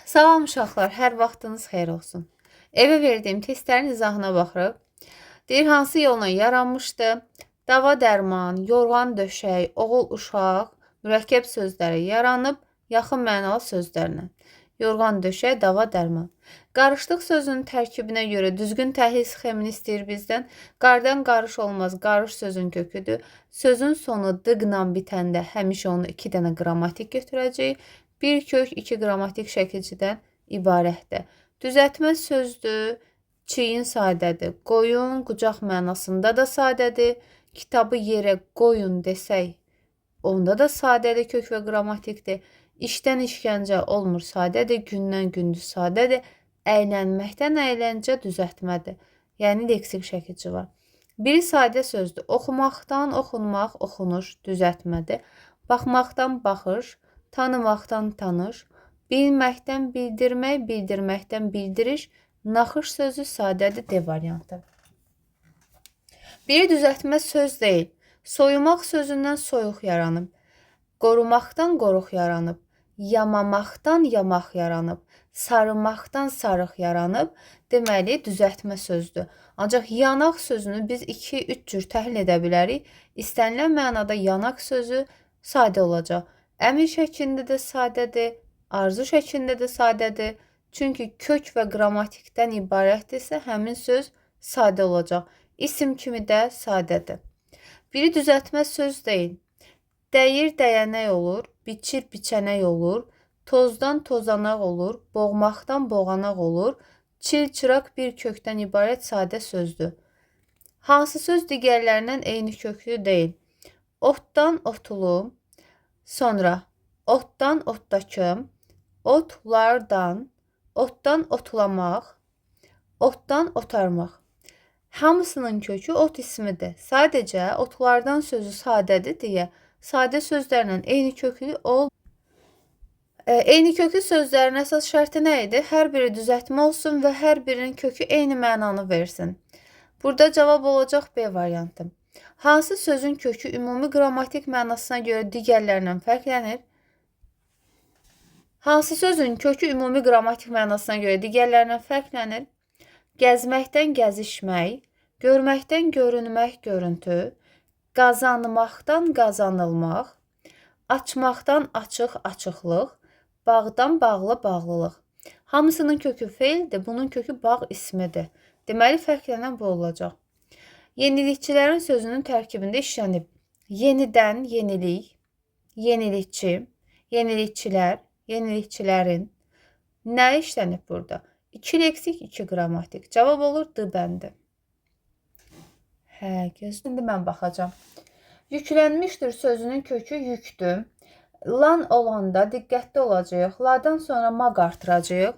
Salam uşaqlar, hər vaxtınız xeyir olsun. Evə verdiyim testlərin izahına baxırıq. Deyir, hansı yolla yaranmışdı? Dava dərman, yorğan döşək, oğul uşaq, mürəkkəb sözləri yaranıb, yaxın mənalı sözlərlə. Yorğan döşək, dava dərman. Qarışdıq sözünün tərkibinə görə düzgün təhlil sxemini istəyir bizdən. Qardan qarış olmaz, qarış sözün köküdür. Sözün sonu dıqla bitəndə həmişə onu 2 dənə qrammatik götürəcəyik. Bir kök 2 qrammatik şəkilçidən ibarətdir. Düzəltmə sözdür, çiyin sadədir. Qoyun, qucaq mənasında da sadədir. Kitabı yerə qoyun desək, onda da sadədir, kök və qrammatikdir. İşdən işgəncə olmur sadədir, gündən gündüz sadədir. Əylənməkdən əyləncə düzəltmədir. Yəni leksik şəkilçi var. Biri sadə sözdür. Oxumaqdan oxunmaq, oxunuş, düzəltmədir. Baxmaqdan baxış, tanımaqdan tanış, bilməkdən bildirmək, bildirməkdən bildiriş, naxış sözü sadədir, D variantı. Biri düzəltmə söz deyil. Soyumaq sözündən soyuq yaranıb. Qorumaqdan qoruq yaranıb. Yamamaqdan yamaq yaranıb. Sarımaqdan sarıq yaranıb. Deməli, düzəltmə sözdür. Ancaq yanaq sözünü biz 2-3 cür təhlil edə bilərik. İstənilən mənada yanaq sözü sadə olacaq. Əmr şəklində də sadədir, arzu şəklində də sadədir. Çünki kök və qrammatikdən ibarətdirsə, həmin söz sadə olacaq. İsim kimi də sadədir. Biri düzəltmə söz deyil. Dəyir dəyənək olur, biçir biçənək olur, tozdan tozanaq olur, boğmaqdan boğanaq olur, çil-çıraq bir kökdən ibarət sadə sözdür. Hansı söz digərlərindən eyni köklü deyil? Otdan otulu, sonra otdan otdakı, otlardan, otdan otlamaq, otdan otarmaq. Hamısının kökü ot ismidir. Sadəcə otlardan sözü sadədir deyə sadə sözlərlə eyni köklü eyni köklü sözlərin əsas şərti nə idi? Hər biri düzəltmə olsun və hər birinin kökü eyni mənanı versin. Burada cavab olacaq B variantı. Hansı sözün kökü ümumi qrammatik mənasına görə digərlərindən fərqlənir? Hansı sözün kökü ümumi qrammatik mənasına görə digərlərindən fərqlənir? Gəzməkdən gəzişmək, görməkdən görünmək, görüntü, qazanmaqdan qazanılmaq, açmaqdan açıq, açıqlıq, bağdan bağlı, bağlılıq. Hamısının kökü feildir, bunun kökü bağ ismidir. Deməli, fərqlənən bu olacaq. Yenilikçilərin sözünün tərkibində işlənib. Yenidən, yenilik, yenilikçi, yenilikçilər, yenilikçilərin. Nə işlənib burada? 2 leksik, 2 qrammatik. Cavab olur D bəndi. Gözlündə mən baxacam. Yüklənmişdir sözünün kökü yükdür. Lan olanda diqqətli olacaq. Ladan sonra maq artıracaq.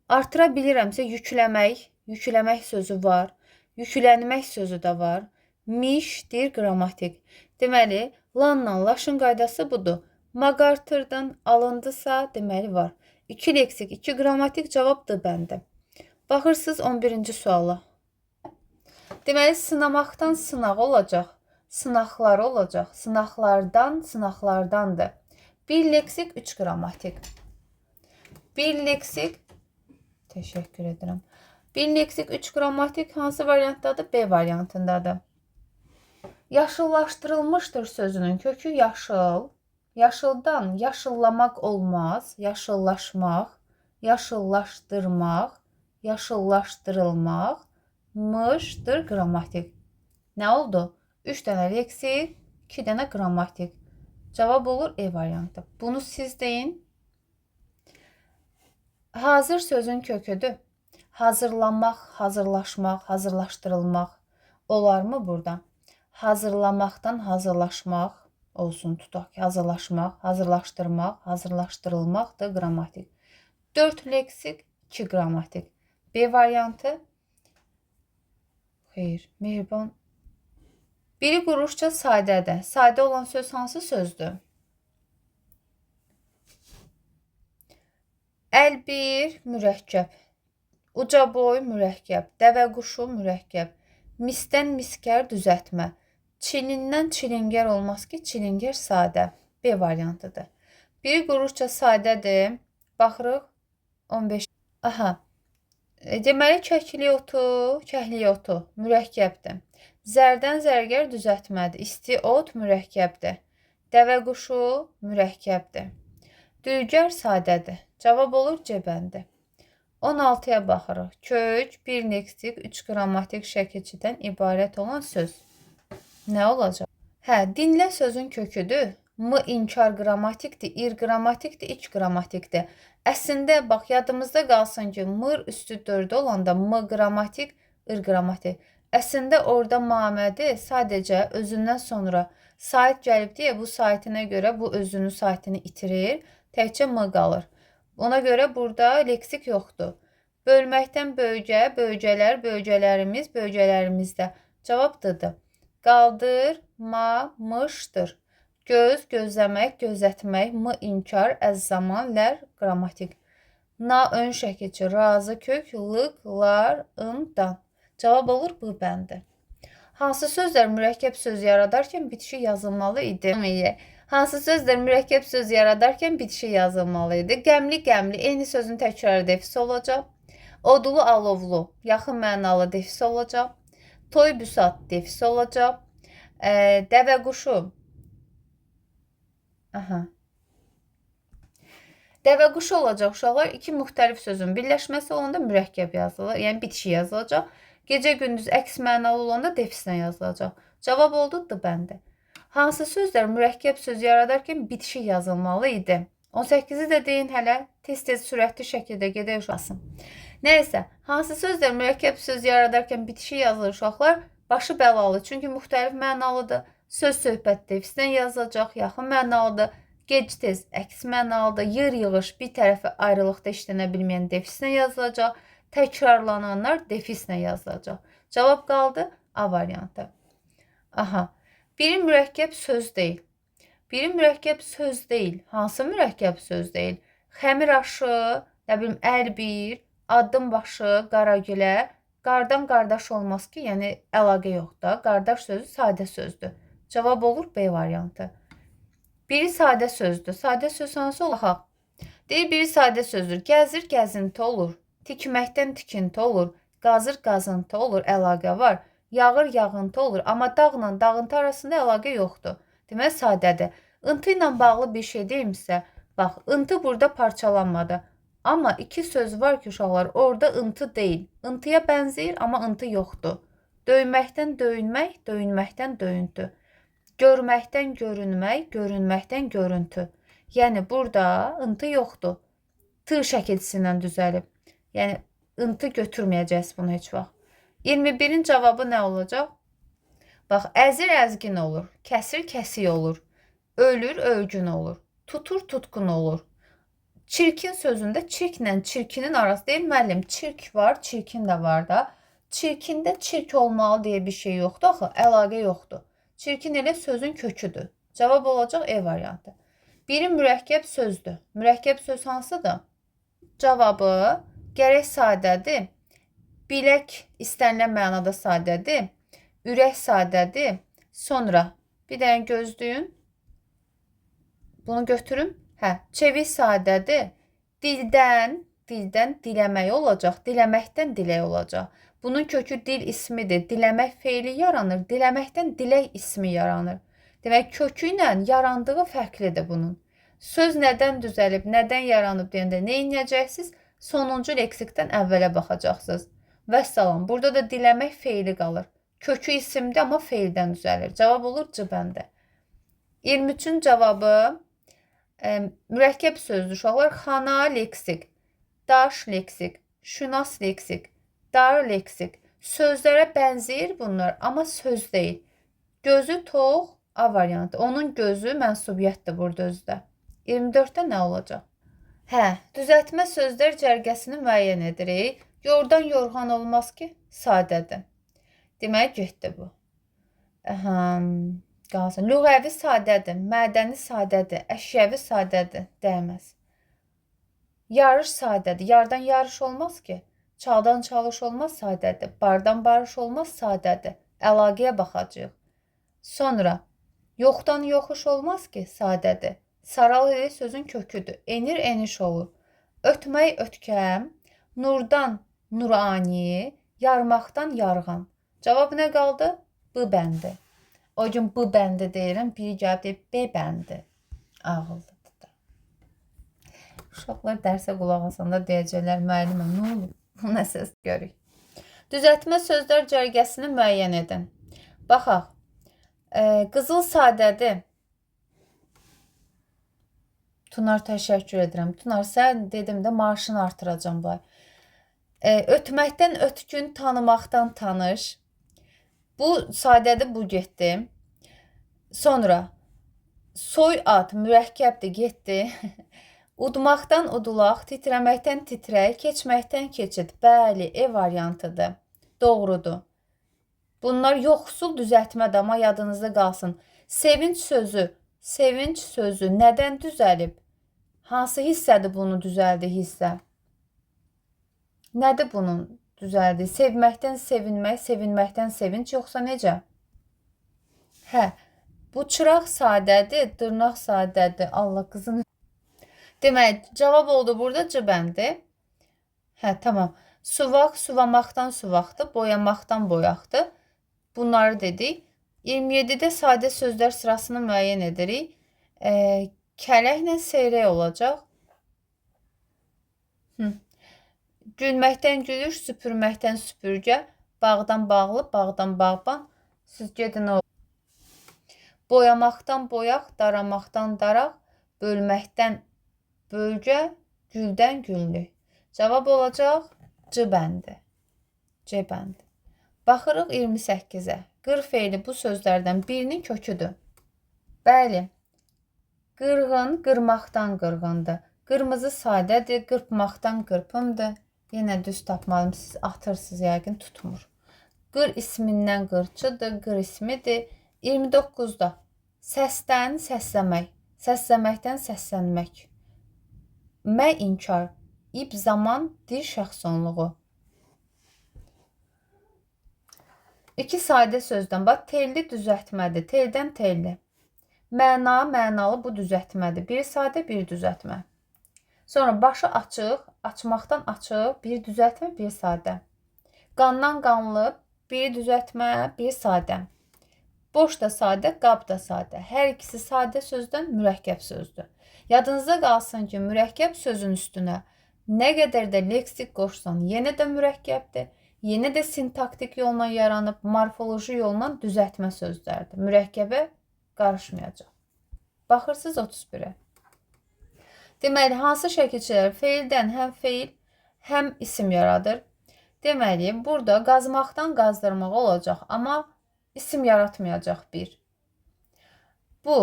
Artıra bilirəmsə yükləmək, yükləmək sözü var. Yüklənmək sözü də var. Mişdir qrammatik. Deməli, lanla laşın qaydası budur. Maq artırdın, alındısa deməli var. 2 leksik, 2 qrammatik, cavab D bəndi. Baxırsınız 11-ci suala. Deməli, sınamaqdan sınaq olacaq, sınaqlar olacaq, sınaqlardan, sınaqlardandır. 1 leksik, 3 qrammatik. 1 leksik, təşəkkür edirəm. 1 leksik, 3 qrammatik hansı variantdadır? B variantındadır. Yaşıllaşdırılmışdır sözünün kökü yaşıl. Yaşıldan yaşıllamaq olmaz, yaşıllaşmaq, yaşıllaşdırmaq, yaşıllaşdırılmaq, mışdır qrammatik. Nə oldu? 3 dənə leksik, 2 dənə qrammatik. Cavab olur E variantı. Bunu siz deyin. Hazır sözün köküdür. Hazırlanmaq, hazırlaşmaq, hazırlaşdırılmaq olarmı burada? Hazırlamaqdan hazırlaşmaq olsun tutaq ki, hazırlaşmaq, hazırlaşdırmaq, hazırlaşdırılmaqdır qrammatik. 4 leksik, 2 qrammatik. B variantı. Xeyr, mehriban. Biri quruşca sadədir. Sadə olan söz hansı sözdür? Əlbir mürəkkəb, ucaboy mürəkkəb, dəvəquşu mürəkkəb, misdən miskər düzəltmə, çilindən çilingər olmaz ki, çilingər sadə. B variantıdır. Biri quruşca sadədir. Baxırıq. 15. Aha. Deməli, kəklik otu mürəkkəbdir. Zərdən zərgər düzəltmədir. İsti ot mürəkkəbdir. Dəvə quşu mürəkkəbdir. Dülgər sadədir. Cavab olur C bəndi. 16-ya baxırıq. Kök, bir leksik, 3 qrammatik şəkilçidən ibarət olan söz. Nə olacaq? Hə, dinlə sözün köküdür. M inkar qrammatikdir, ir qrammatikdir, iç qrammatikdir. Əslində, bax, yadımızda qalsın ki, mır üstü 4 olanda m qrammatik, ir qrammatik. Əslində, orada mamədi sadəcə özündən sonra sait gəlib deyə bu saitinə görə bu özünün saitini itirir, təkcə m qalır. Ona görə burada leksik yoxdur. Bölməkdən bölgə, bölgələr, bölgələrimiz, bölgələrimizdə. Cavab D-dir. Qaldır, mışdır. Göz, gözləmək, gözlətmək, m inkar, əz zaman, lər qrammatik. Na ön şəkilçi, razı kök, lıq, lar, dan. Cavab olur B bəndi. Hansı sözlər mürəkkəb söz yaradarkən bitişi yazılmalı idi? Hansı sözlər mürəkkəb söz yaradarkən bitişi yazılmalı idi? Qəmli, qəmli, eyni sözün təkrarı defisi olacaq. Odulu, alovlu, yaxın mənalı defisi olacaq. Toy, büsat defisi olacaq. Dəvə quşu. Dəvə quşu olacaq uşaqlar. İki müxtəlif sözün birləşməsi olanda mürəkkəb yazılır. Yəni bitişi yazılacaq. Gecə gündüz əks mənalı olanda defisinə yazılacaq. Cavab oldu D bəndi. Hansı sözlər mürəkkəb söz yaradarkən bitişi yazılmalı idi? 18-i də deyin hələ. Tez-tez sürətli şəkildə gedək uşaqsın. Nəysə, hansı sözlər mürəkkəb söz yaradarkən bitişi yazılır uşaqlar? Başı bəlalı, çünki müxtəlif mənalıdır. Söz söhbət defisinə yazılacaq, yaxın mənalıdır. Gec-tez əks mənalıdır. Yığış bir tərəfi ayrılıqda işlənə bilməyən defisinə yazılacaq. Təkrarlananlar defislə yazılacaq. Cavab qaldı A variantı. Biri mürəkkəb söz deyil. Biri mürəkkəb söz deyil. Hansı mürəkkəb söz deyil? Xəmir aşı, əl bir, addım başı, qaragülə, qardan qardaş olmaz ki, yəni əlaqə yoxdur. Qardaş sözü sadə sözdür. Cavab olur B variantı. Biri sadə sözdür. Sadə söz hansı olur? Deyir, biri sadə sözdür. Gəzir, gəzinti olur. Tikməkdən tikinti olur. Qazır, qazıntı olur. Əlaqə var. Yağır, yağıntı olur. Amma dağla dağıntı arasında əlaqə yoxdur. Demək, sadədir. Intı ilə bağlı bir şey deyimsə, bax, intı burada parçalanmadı. Amma iki söz var ki, uşaqlar, orada intı deyil. İntıya bənzəyir, amma intı yoxdur. Döyməkdən döyünmək, döyünməkdən döyüntü. Görməkdən görünmək, görünməkdən görüntü. Yəni, burada intı yoxdur. T şəkilçisindən düzəlib. Yəni, intı götürməyəcəyiz bunu heç vaxt. 21-in cavabı nə olacaq? Bax, əzir, əzgin olur. Kəsir, kəsik olur. Ölür, ölgün olur. Tutur, tutqun olur. Çirkin sözündə çirklə çirkinin arası deyil, müəllim, çirk var, çirkin də var da. Çirkində çirk olmalı deyə bir şey yoxdur, axı, əlaqə yoxdur. Çirkin elə sözün köküdür. Cavab olacaq E variantı. Biri mürəkkəb sözdür. Mürəkkəb söz hansıdır? Cavabı gərək sadədir. Bilək istənilən mənada sadədir. Ürək sadədir. Sonra bir dənə gözləyin. Bunu götürüm. Çevik sadədir. Dildən diləmək olacaq. Diləməkdən dilək olacaq. Bunun kökü dil ismidir. Diləmək feili yaranır. Diləməkdən dilək ismi yaranır. Demək, kökü ilə yarandığı fərqlidir bunun. Söz nədən düzəlib, nədən yaranıb deyəndə nə edəcəksiniz? Sonuncu leksikdən əvvələ baxacaqsınız. Vəssalam. Burada da diləmək feili qalır. Kökü isimdir, amma feildən düzəlir. Cavab olur C bəndə. 23-ün cavabı mürəkkəb sözdür uşaqlar. Xana leksik, daş leksik, şünas leksik, dar leksik. Sözlərə bənzəyir bunlar, amma söz deyil. Gözü tox, A variantı. Onun gözü mənsubiyyətdir burada özdə. 24-də nə olacaq? Düzəltmə sözlər cərgəsini müəyyən edirik. Yordan yorğan olmaz ki, sadədir. Demək, getdi bu. Qalsın. Lüğəvi sadədir, mədəni sadədir, əşyəvi sadədir, dəyməz. Yarış sadədir, yardan yarış olmaz ki. Çaldan çalış olmaz, sadədir. Bardan barış olmaz, sadədir. Əlaqəyə baxacaq. Sonra, yoxdan yoxuş olmaz ki, sadədir. Saral ilə sözün köküdür. Enir, eniş olur. Ötmək ötkəm, nurdan nurani, yarmaqdan yarğan. Cavab nə qaldı? B bəndi. O gün B bəndi deyirəm, biri gəlib deyib B bəndi. Ağıllıdır da. Uşaqlar dərsə qulaq asanda deyəcəklər, müəllimə, nə olub? Bu nə səs görük. Düzəltmə sözlər cərgəsini müəyyən edin. Baxaq. Qızıl sadədir. Tunar, təşəkkür edirəm. Tunar, sən dedim də maaşını artıracam bu ay. Ötməkdən ötkün, tanımaqdan tanış. Bu sadədir, bu getdi. Sonra soy ad mürəkkəbdir, getdi. Udmaqdan udulaq, titrəməkdən titrək, keçməkdən keçid. Bəli, E variantıdır. Doğrudur. Bunlar yoxsul düzəltmədir, amma yadınızda qalsın. Sevinç sözü nədən düzəlib? Hansı hissədir bunu düzəldi hissə? Nədir bunun düzəldi? Sevməkdən sevinmək, sevinməkdən sevinç, yoxsa necə? Hə, bu çıraq sadədir, dırnaq sadədir. Allah qızını. Demək, cavab oldu burada C bəndi. Hə, tamam. Suvaq, suvamaqdan suvaqdır, boyamaqdan boyaqdır. Bunları dedik. 27-də sadə sözlər sırasını müəyyən edirik. Kələklə seyrək olacaq. Gülməkdən gülüş, süpürməkdən süpürgə, bağdan bağlı, bağdan bağban. Siz gedin o. Boyamaqdan boyaq, daramaqdan daraq, bölməkdən bölgə, güldən güllük. Cavab olacaq C bəndi. C bəndi. Baxırıq 28-ə. Qır feili bu sözlərdən birinin köküdür. Bəli. Qırğın, qırmaqdan qırğındır. Qırmızı sadədir, qırpmaqdan qırpımdır. Yenə düz tapmalım, siz atırsınız, yəqin tutmur. Qır ismindən qırçıdır, qır ismidir. 29-da səsdən səsləmək, səsləməkdən səslənmək. Mə inkar, ib zaman, dir şəxsonluğu. İki sadə sözdən, bax, telli düzəltmədir, teldən telli. Məna, mənalı bu düzəltmədir. Biri sadə, biri düzəltmə. Sonra başı açıq, açmaqdan açıq, biri düzəltmə, biri sadə. Qandan qanlı, biri düzəltmə, biri sadə. Boş da sadə, qab da sadə. Hər ikisi sadə sözdən mürəkkəb sözdür. Yadınızda qalsın ki, mürəkkəb sözün üstünə nə qədər də leksik qoşsan, yenə də mürəkkəbdir. Yenə də sintaktik yolla yaranıb, morfoloji yolla düzəltmə sözlərdir. Mürəkkəbə qarışmayacaq. Baxırsınız 31-ə. Deməli, hansı şəkilçilər feildən həm feil, həm isim yaradır? Deməli, burada qazmaqdan qazdırmaq olacaq, amma isim yaratmayacaq bir. Bu,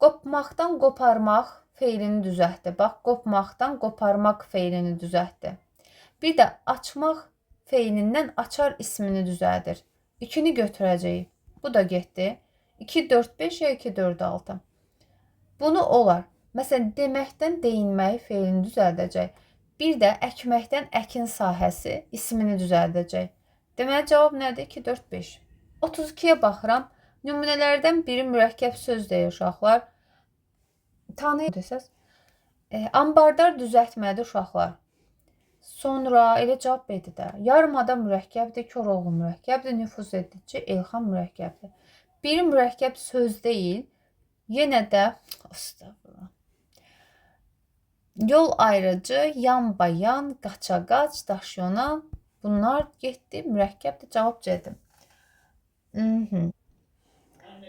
qopmaqdan qoparmaq feilini düzəltdi. Bax, qopmaqdan qoparmaq feilini düzəltdi. Bir də açmaq feilindən açar ismini düzəldir. 2-ni götürəcəyik. Bu da getdi. 2, 4, 5 ya 2, 4, 6. Bunu olar. Məsələn, deməkdən deyinmək feilini düzəldəcək. Bir də əkməkdən əkin sahəsi ismini düzəldəcək. Deməli, cavab nədir? 2, 4, 5. 32-yə baxıram. Nümunələrdən biri mürəkkəb söz deyir uşaqlar. Tanıyırsınız. Ambardar düzəltmədir uşaqlar. Sonra elə cavab verdi də. Yarımada mürəkkəbdir, Koroğlu mürəkkəbdir, nüfuz edici Elxan mürəkkəbdir. Biri mürəkkəb söz deyil, yenə də yol ayrıcı, yan bayan, qaça-qaç, daşyonan, bunlar getdi, mürəkkəbdir, cavab cedim.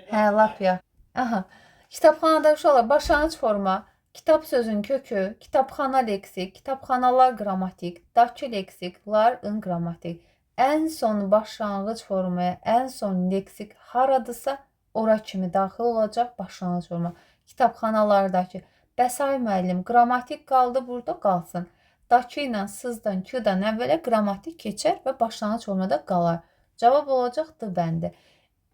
Hə, lap ya. Aha. Kitabxanada uşaqlar, başlanğıc forma. Kitab sözün kökü, kitabxana leksik, kitabxanalar qrammatik, dakı leksik, lar ın qrammatik. Ən son başlanğıc formaya, ən son leksik haradırsa, ora kimi daxil olacaq başlanğıc forma. Kitabxanalardakı. Bəs ay müəllim, qrammatik qaldı burada, qalsın. Dakı ilə sızdan, küdan əvvələ qrammatik keçər və başlanğıc formada qalar. Cavab olacaq D bəndi.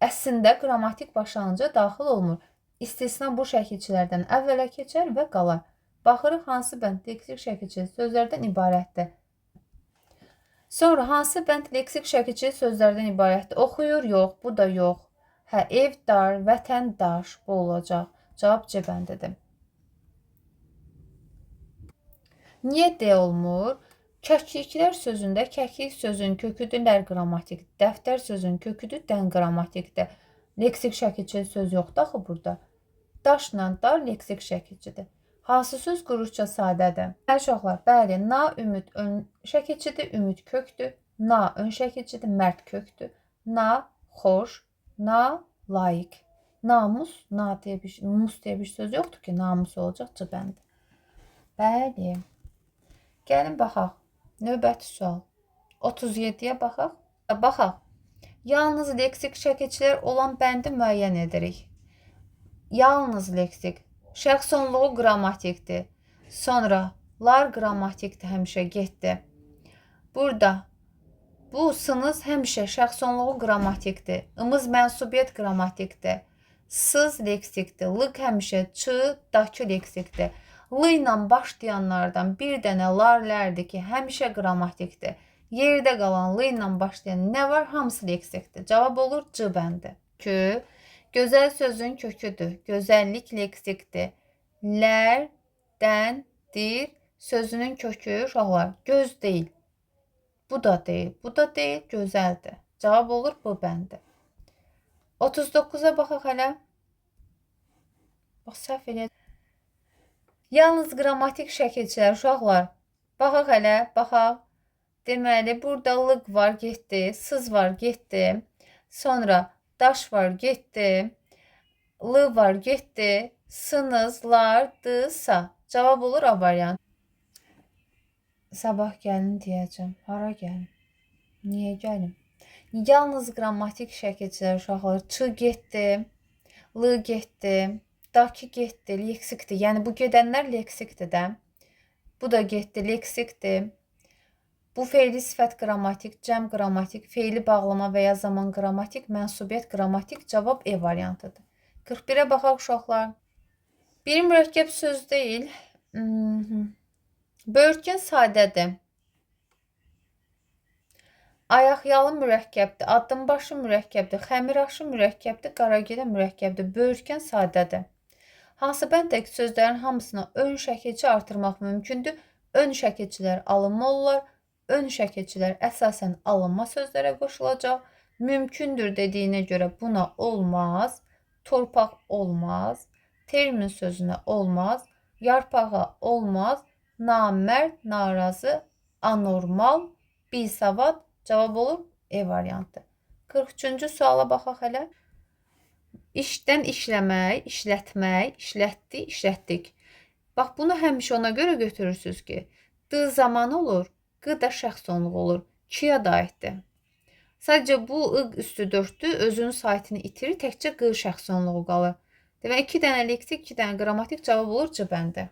Əslində qrammatik başlanğıca daxil olmur. İstisna bu şəkilçilərdən əvvələ keçər və qalar. Baxırıq, hansı bənd leksik şəkilçi sözlərdən ibarətdir. Sonra, hansı bənd leksik şəkilçi sözlərdən ibarətdir? Oxuyur, yox, bu da yox. Hə, ev, dar, vətən, daş, bu olacaq. Cavab C bəndidir. Niyə D olmur? Kəkliklər sözündə kəklik sözünün köküdür lər qrammatik, dəftər sözünün köküdür dən qrammatikdir. Leksik şəkilçi söz yoxdur axı burada. Daşla dar leksik şəkilçidir. Hansı söz quruşca sadədir? Uşaqlar, bəli, na ümid ön şəkilçidir, ümid kökdür. Na ön şəkilçidir, mərd kökdür. Na xoş, na layiq. Namus, mus deyə bir söz yoxdur ki, namus olacaq cıbəndi. Bəli. Gəlin baxaq. Növbəti sual. 37-yə baxaq. Baxaq. Yalnız leksik şəkilçilər olan bəndi müəyyən edirik. Yalnız leksik. Şəxs onluğu qrammatikdir. Sonra lar qrammatikdir, həmişə getdi. Burada bu sınız həmişə şəxs onluğu qrammatikdir. Imız mənsubiyyət qrammatikdir. Sız leksikdir. Lıq həmişə çı, dakı leksikdir. L ilə başlayanlardan bir dənə lar, lərdir ki, həmişə qrammatikdir. Yerdə qalan L ilə başlayan nə var? Hamısı leksikdir. Cavab olur C bəndi. Kö, gözəl sözün köküdür. Gözəllik leksikdir. Lər, dən, dir sözünün kökü uşaqlar göz deyil. Bu da deyil, bu da deyil, gözəldir. Cavab olur bu bəndi. 39-a baxaq hələ. Bax, səhv eləyəcək. Yalnız qrammatik şəkilçilər uşaqlar. Baxaq hələ, baxaq. Deməli, burada lıq var, getdi. Sız var, getdi. Sonra daş var, getdi. L var, getdi. Sınızlar, dısa. Cavab olur A variant. Sabah gəlin deyəcəm. Hara gəlin? Niyə gəlin? Yalnız qrammatik şəkilçilər uşaqlar. Çı getdi. L getdi. Dakı getdi, leksikdir. Yəni bu gedənlər leksikdir də. Bu da getdi, leksikdir. Bu feili sifət qrammatik, cəm qrammatik, feili bağlama və ya zaman qrammatik, mənsubiyyət qrammatik. Cavab E variantıdır. 41-ə baxaq uşaqlar. Bir mürəkkəb söz deyil. Böyürtkən sadədir. Ayaqyalı mürəkkəbdir, addımbaşı mürəkkəbdir, xəmiraşı mürəkkəbdir, qaragedə mürəkkəbdir. Böyürtkən sadədir. Hansı bənddəki sözlərin hamısına ön şəkilçi artırmaq mümkündür? Ön şəkilçilər alınma olurlar. Ön şəkilçilər əsasən alınma sözlərə qoşulacaq. Mümkündür dediyinə görə buna olmaz. Torpaq olmaz. Termin sözünə olmaz. Yarpağa olmaz. Namərd, narazı, anormal, bisavad. Cavab olur E variantı. 43-cü suala baxaq hələ. İşdən işləmək, işlətmək, işlətdi, işlətdik. Bax, bunu həmişə ona görə götürürsünüz ki, D zaman olur, Q da şəxs onluğu olur. Kiyə da aiddir. Sadəcə bu I üstü 4-dür, özünün saytını itirir, təkcə Q şəxs onluğu qalır. Demək, 2 dənə leksik, 2 dənə qrammatik cavab olur C bəndi.